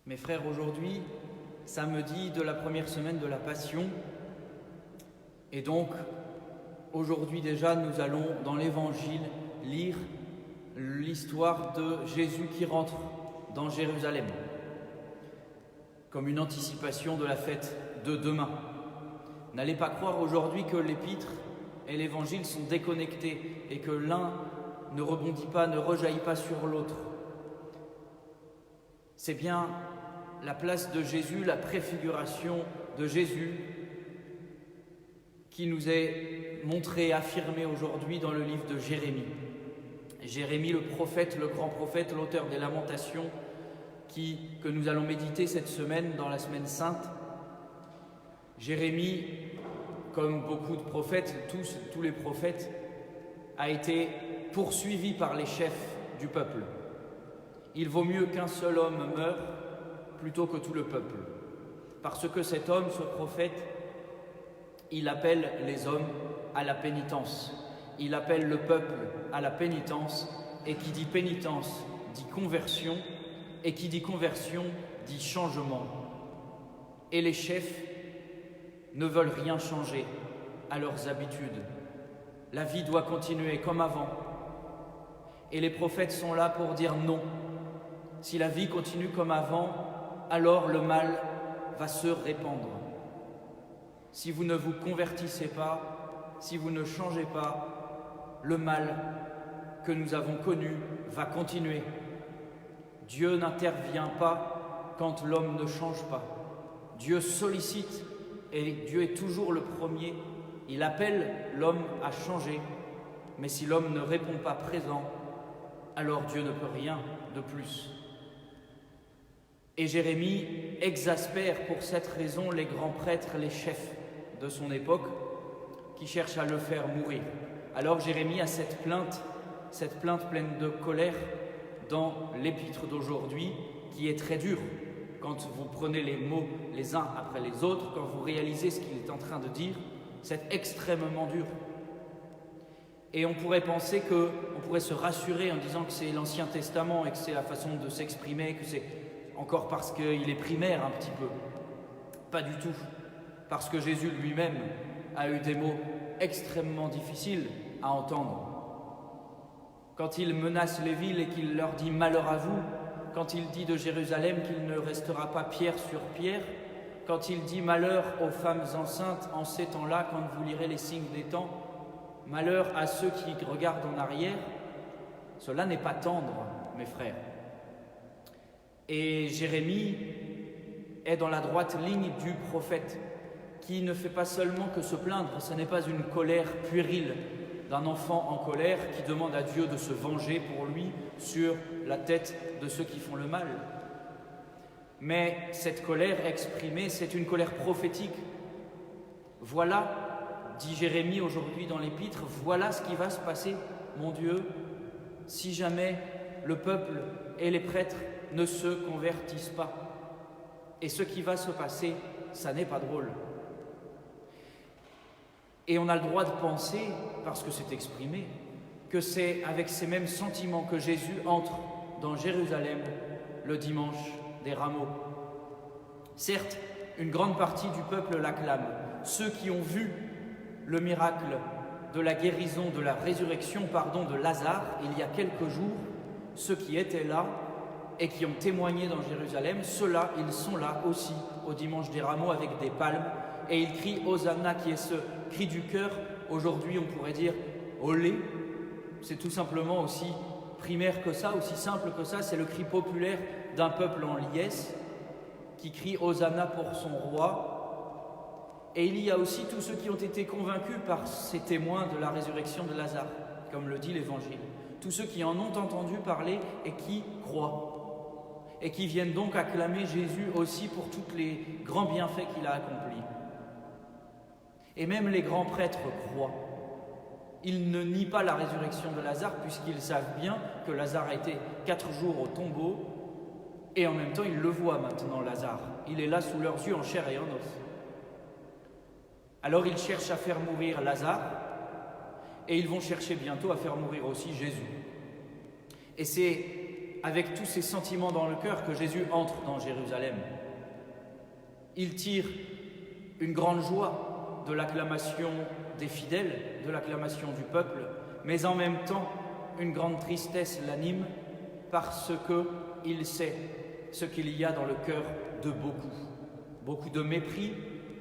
Mes frères, aujourd'hui, samedi de la première semaine de la Passion, et donc aujourd'hui déjà nous allons dans l'Évangile lire l'histoire de Jésus qui rentre dans Jérusalem, comme une anticipation de la fête de demain. N'allez pas croire aujourd'hui que l'Épître et l'Évangile sont déconnectés et que l'un ne rebondit pas, ne rejaillit pas sur l'autre. C'est bien la place de Jésus, la préfiguration de Jésus qui nous est montrée, affirmée aujourd'hui dans le livre de Jérémie. Jérémie, le prophète, le grand prophète, l'auteur des Lamentations, que nous allons méditer cette semaine, dans la semaine sainte. Jérémie, comme beaucoup de prophètes, tous les prophètes, a été poursuivi par les chefs du peuple. Il vaut mieux qu'un seul homme meure plutôt que tout le peuple. Parce que cet homme, ce prophète, il appelle les hommes à la pénitence. Il appelle le peuple à la pénitence. Et qui dit pénitence dit conversion. Et qui dit conversion dit changement. Et les chefs ne veulent rien changer à leurs habitudes. La vie doit continuer comme avant. Et les prophètes sont là pour dire non. Si la vie continue comme avant, alors le mal va se répandre. Si vous ne vous convertissez pas, si vous ne changez pas, le mal que nous avons connu va continuer. Dieu n'intervient pas quand l'homme ne change pas. Dieu sollicite et Dieu est toujours le premier. Il appelle l'homme à changer, mais si l'homme ne répond pas présent, alors Dieu ne peut rien de plus. Et Jérémie exaspère pour cette raison les grands prêtres, les chefs de son époque, qui cherchent à le faire mourir. Alors Jérémie a cette plainte pleine de colère dans l'épître d'aujourd'hui, qui est très dure. Quand vous prenez les mots les uns après les autres, quand vous réalisez ce qu'il est en train de dire, c'est extrêmement dur. Et on pourrait penser on pourrait se rassurer en disant que c'est l'Ancien Testament et que c'est la façon de s'exprimer, que c'est encore parce qu'il est primaire un petit peu. Pas du tout. Parce que Jésus lui-même a eu des mots extrêmement difficiles à entendre. Quand il menace les villes et qu'il leur dit « malheur à vous », quand il dit de Jérusalem qu'il ne restera pas pierre sur pierre, quand il dit « malheur aux femmes enceintes en ces temps-là, quand vous lirez les signes des temps », malheur à ceux qui regardent en arrière, cela n'est pas tendre, mes frères. Et Jérémie est dans la droite ligne du prophète, qui ne fait pas seulement que se plaindre, ce n'est pas une colère puérile d'un enfant en colère qui demande à Dieu de se venger pour lui sur la tête de ceux qui font le mal. Mais cette colère exprimée, c'est une colère prophétique. Voilà, dit Jérémie aujourd'hui dans l'Épître, voilà ce qui va se passer, mon Dieu, si jamais le peuple et les prêtres ne se convertissent pas. Et ce qui va se passer, ça n'est pas drôle. Et on a le droit de penser, parce que c'est exprimé, que c'est avec ces mêmes sentiments que Jésus entre dans Jérusalem le dimanche des Rameaux. Certes, une grande partie du peuple l'acclame. Ceux qui ont vu le miracle de la guérison, de la résurrection, de Lazare, il y a quelques jours, ceux qui étaient là et qui ont témoigné dans Jérusalem, ceux-là, ils sont là aussi au dimanche des Rameaux avec des palmes et ils crient Hosanna, qui est ce cri du cœur. Aujourd'hui, on pourrait dire olé. C'est tout simplement aussi primaire que ça, aussi simple que ça. C'est le cri populaire d'un peuple en liesse qui crie Hosanna pour son roi. Et il y a aussi tous ceux qui ont été convaincus par ces témoins de la résurrection de Lazare, comme le dit l'Évangile. Tous ceux qui en ont entendu parler et qui croient. Et qui viennent donc acclamer Jésus aussi pour tous les grands bienfaits qu'il a accomplis. Et même les grands prêtres croient. Ils ne nient pas la résurrection de Lazare puisqu'ils savent bien que Lazare a été 4 jours au tombeau et en même temps ils le voient maintenant, Lazare. Il est là sous leurs yeux en chair et en os. Alors ils cherchent à faire mourir Lazare et ils vont chercher bientôt à faire mourir aussi Jésus. Et c'est avec tous ces sentiments dans le cœur que Jésus entre dans Jérusalem. Il tire une grande joie de l'acclamation des fidèles, de l'acclamation du peuple, mais en même temps, une grande tristesse l'anime parce qu'il sait ce qu'il y a dans le cœur de beaucoup. Beaucoup de mépris,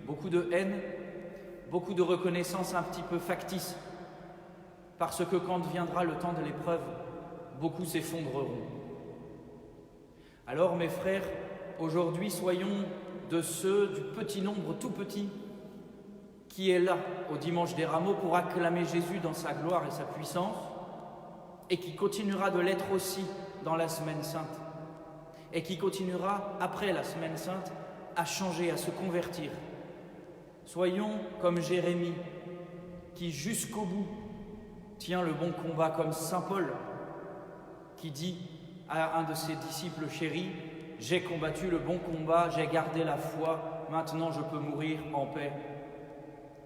beaucoup de haine, beaucoup de reconnaissance un petit peu factice, parce que quand viendra le temps de l'épreuve, beaucoup s'effondreront. Alors mes frères, aujourd'hui soyons de ceux du petit nombre tout petit qui est là au dimanche des Rameaux pour acclamer Jésus dans sa gloire et sa puissance et qui continuera de l'être aussi dans la Semaine Sainte et qui continuera après la Semaine Sainte à changer, à se convertir. Soyons comme Jérémie qui jusqu'au bout tient le bon combat, comme saint Paul qui dit à un de ses disciples chéris: « J'ai combattu le bon combat, j'ai gardé la foi, maintenant je peux mourir en paix. »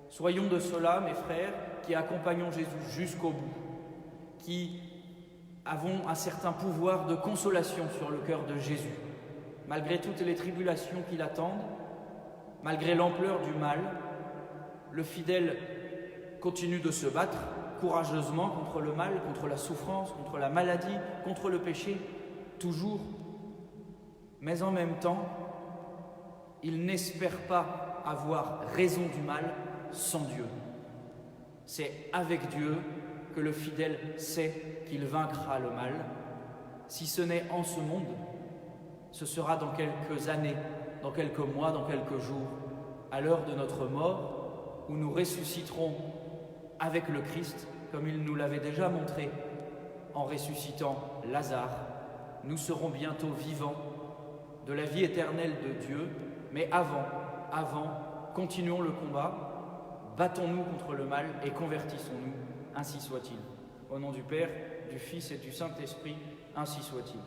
Soyons de ceux-là, mes frères, qui accompagnons Jésus jusqu'au bout, qui avons un certain pouvoir de consolation sur le cœur de Jésus, malgré toutes les tribulations qui l'attendent, malgré l'ampleur du mal. Le fidèle continue de se battre courageusement contre le mal, contre la souffrance, contre la maladie, contre le péché, toujours. Mais en même temps, il n'espère pas avoir raison du mal sans Dieu. C'est avec Dieu que le fidèle sait qu'il vaincra le mal. Si ce n'est en ce monde, ce sera dans quelques années, dans quelques mois, dans quelques jours, à l'heure de notre mort, où nous ressusciterons avec le Christ, comme il nous l'avait déjà montré en ressuscitant Lazare. Nous serons bientôt vivants de la vie éternelle de Dieu, mais avant, continuons le combat, battons-nous contre le mal et convertissons-nous, ainsi soit-il. Au nom du Père, du Fils et du Saint-Esprit, ainsi soit-il.